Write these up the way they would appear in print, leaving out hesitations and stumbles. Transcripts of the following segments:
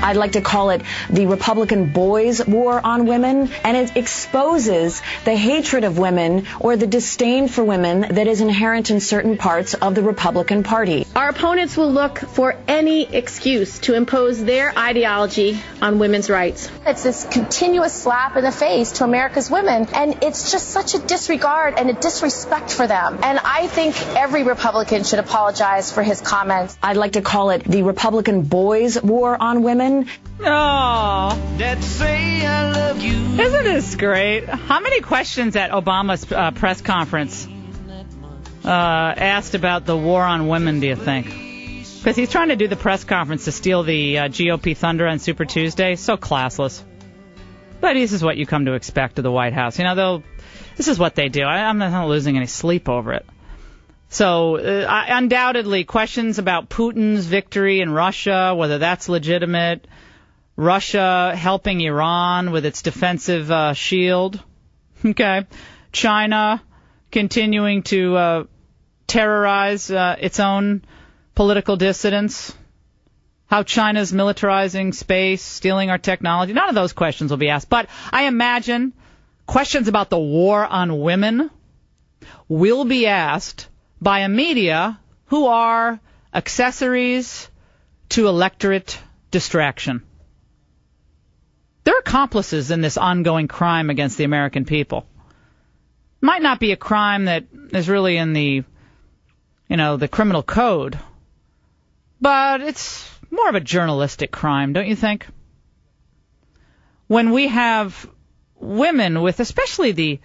I'd like to call it the Republican boys' war on women, and it exposes the hatred of women or the disdain for women that is inherent in certain parts of the Republican Party. Our opponents will look for any excuse to impose their ideology on women's rights. It's this continuous slap in the face to America's women, and it's just such a disregard and a disrespect for them. And I think every Republican should apologize for his comments. I'd like to call it the Republican boys' war on women. Oh, isn't this great? How many questions at Obama's press conference asked about the war on women, do you think? Because he's trying to do the press conference to steal the GOP thunder on Super Tuesday. So classless. But this is what you come to expect of the White House. You know, this is what they do. I'm not losing any sleep over it. So undoubtedly, questions about Putin's victory in Russia, whether that's legitimate, Russia helping Iran with its defensive shield, okay, China continuing to terrorize its own political dissidents, how China's militarizing space, stealing our technology. None of those questions will be asked. But I imagine questions about the war on women will be asked by a media who are accessories to electorate distraction. They're accomplices in this ongoing crime against the American people. Might not be a crime that is really in the criminal code, but it's more of a journalistic crime, don't you think? When we have women with especially the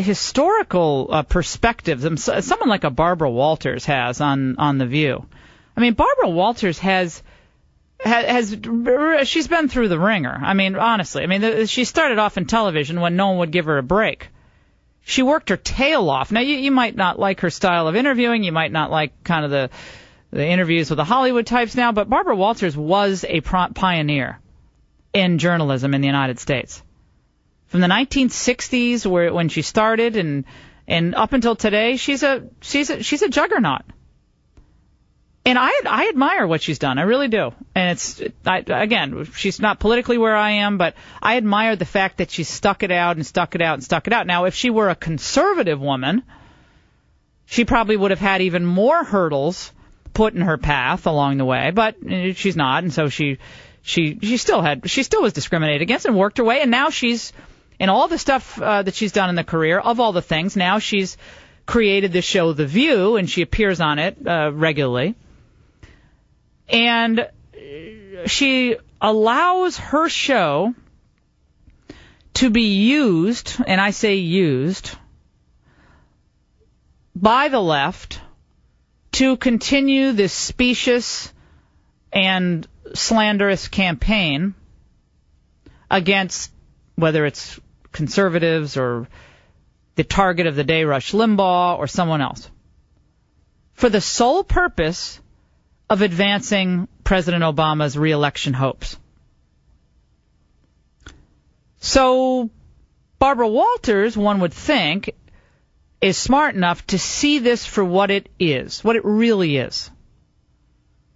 historical perspectives, someone like a Barbara Walters has on The View. I mean, Barbara Walters has she's been through the ringer. I mean, honestly. I mean, she started off in television when no one would give her a break. She worked her tail off. Now, you might not like her style of interviewing. You might not like kind of the interviews with the Hollywood types now, but Barbara Walters was a pioneer in journalism in the United States. From the 1960s, when she started, and up until today, she's a juggernaut. And I admire what she's done. I really do. And again, she's not politically where I am, but I admire the fact that she stuck it out and stuck it out and stuck it out. Now, if she were a conservative woman, she probably would have had even more hurdles put in her path along the way, but she's not, and so she still was discriminated against and worked her way, and now she's in all the stuff that she's done in the career, of all the things, now she's created this show The View, and she appears on it regularly. And she allows her show to be used, and I say used, by the left to continue this specious and slanderous campaign against whether it's conservatives or the target of the day, Rush Limbaugh, or someone else, for the sole purpose of advancing President Obama's re-election hopes. So Barbara Walters, one would think, is smart enough to see this for what it is, what it really is.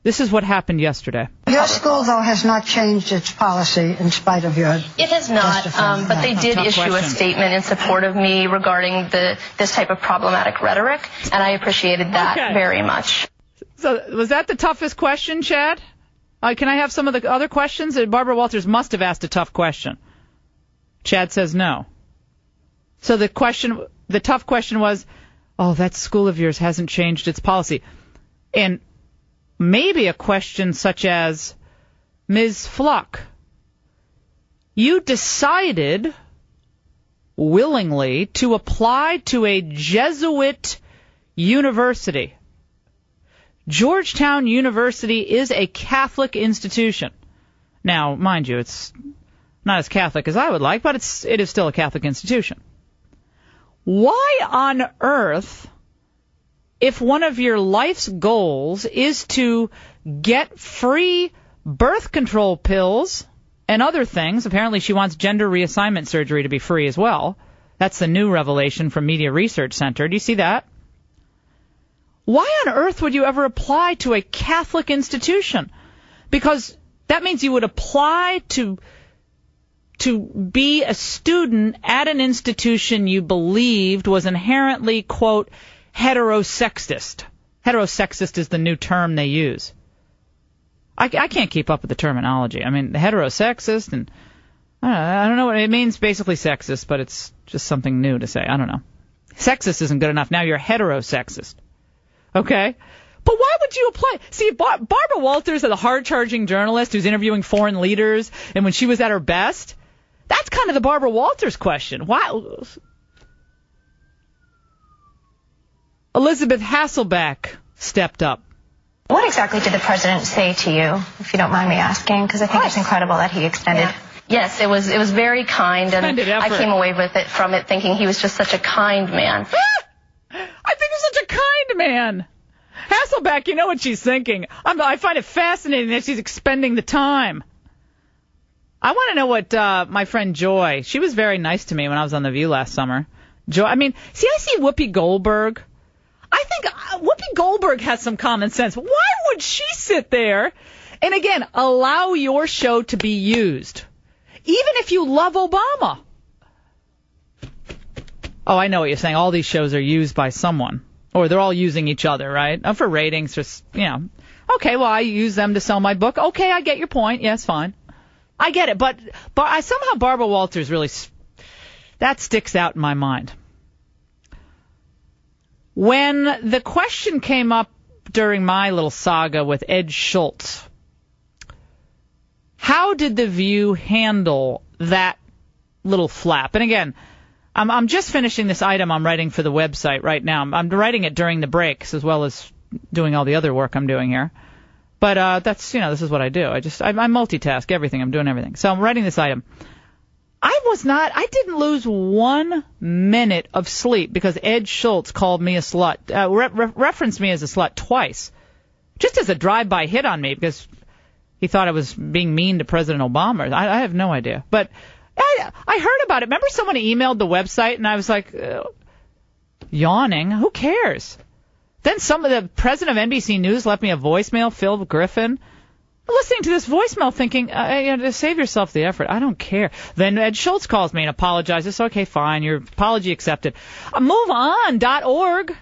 This is what happened yesterday. Your school, though, has not changed its policy in spite of your... It has not, but they did issue a statement in support of me regarding this type of problematic rhetoric, and I appreciated that very much. So was that the toughest question, Chad? Can I have some of the other questions? Barbara Walters must have asked a tough question. Chad says no. So the tough question was, that school of yours hasn't changed its policy. And maybe a question such as, Ms. Fluke, you decided willingly to apply to a Jesuit university. Georgetown University is a Catholic institution. Now, mind you, it's not as Catholic as I would like, but it is still a Catholic institution. Why on earth, if one of your life's goals is to get free birth control pills and other things, apparently she wants gender reassignment surgery to be free as well. That's the new revelation from Media Research Center. Do you see that? Why on earth would you ever apply to a Catholic institution? Because That means you would apply to be a student at an institution you believed was inherently, quote, heterosexist. Heterosexist is the new term they use. I can't keep up with the terminology. I mean, heterosexist, and I don't know what it means, basically sexist, but it's just something new to say. I don't know. Sexist isn't good enough. Now you're heterosexist. Okay? But why would you apply? See, Barbara Walters, the hard-charging journalist who's interviewing foreign leaders, and when she was at her best, that's kind of the Barbara Walters question. Why? Elizabeth Hasselbeck stepped up. What exactly did the president say to you, if you don't mind me asking? Because I think it's incredible that he extended. Yeah. Yes, it was very kind, and I came away from it thinking he was just such a kind man. I think he's such a kind man. Hasselbeck, you know what she's thinking. I find it fascinating that she's expending the time. I want to know what my friend Joy, she was very nice to me when I was on The View last summer. Joy, I see Whoopi Goldberg. I think Whoopi Goldberg has some common sense. Why would she sit there and, again, allow your show to be used? Even if you love Obama. Oh, I know what you're saying. All these shows are used by someone. Or they're all using each other, right? For ratings, just, Okay, well, I use them to sell my book. Okay, I get your point. Yes, fine. I get it. But somehow Barbara Walters really, that sticks out in my mind. When the question came up during my little saga with Ed Schultz, how did The View handle that little flap? And again, I'm just finishing this item I'm writing for the website right now. I'm writing it during the breaks as well as doing all the other work I'm doing here. But that's, this is what I do. I multitask everything. I'm doing everything. So I'm writing this item. I didn't lose 1 minute of sleep because Ed Schultz called me a slut, referenced me as a slut twice, just as a drive-by hit on me because he thought I was being mean to President Obama. I have no idea. But I heard about it. Remember someone emailed the website and I was like, yawning, who cares? Then the president of NBC News left me a voicemail, Phil Griffin. I'm listening to this voicemail thinking, to save yourself the effort, I don't care. Then Ed Schultz calls me and apologizes. Okay, fine, your apology accepted. MoveOn.org.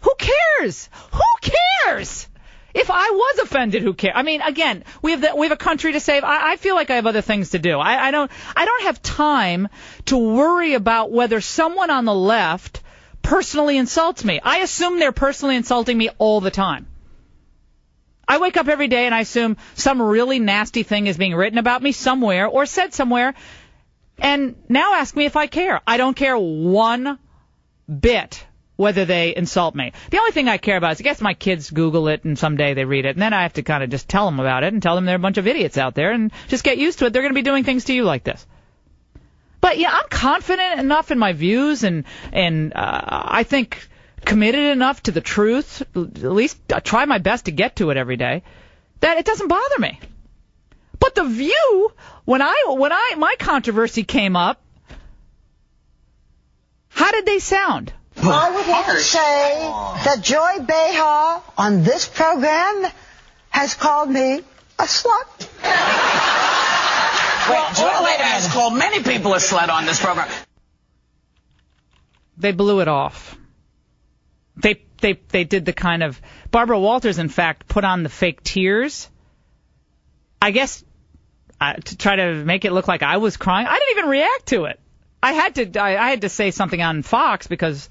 Who cares? Who cares? If I was offended, who cares? Again, we have a country to save. I feel like I have other things to do. I don't have time to worry about whether someone on the left personally insults me. I assume they're personally insulting me all the time. I wake up every day and I assume some really nasty thing is being written about me somewhere or said somewhere, and now ask me if I care. I don't care one bit whether they insult me. The only thing I care about is, I guess my kids Google it and someday they read it, and then I have to kind of just tell them about it and tell them they're a bunch of idiots out there and just get used to it. They're going to be doing things to you like this. But yeah, I'm confident enough in my views and I think committed enough to the truth, at least I try my best to get to it every day, that it doesn't bother me. But The View, when my controversy came up, how did they sound? I would like to say that Joy Behar on this program has called me a slut. Well, Joy Behar has called many people a slut on this program. They blew it off. They did the kind of... Barbara Walters, in fact, put on the fake tears. I guess to try to make it look like I was crying. I didn't even react to it. I had to say something on Fox because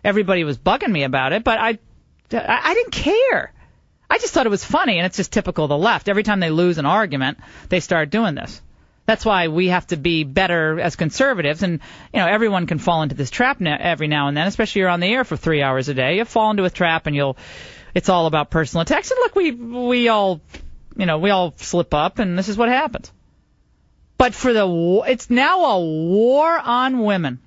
everybody was bugging me about it, but I didn't care. I just thought it was funny, and it's just typical of the left. Every time they lose an argument, they start doing this. That's why we have to be better as conservatives, and everyone can fall into this trap every now and then, especially you're on the air for 3 hours a day. You fall into a trap, and it's all about personal attacks. And look, we all slip up, and this is what happens. But it's now a war on women.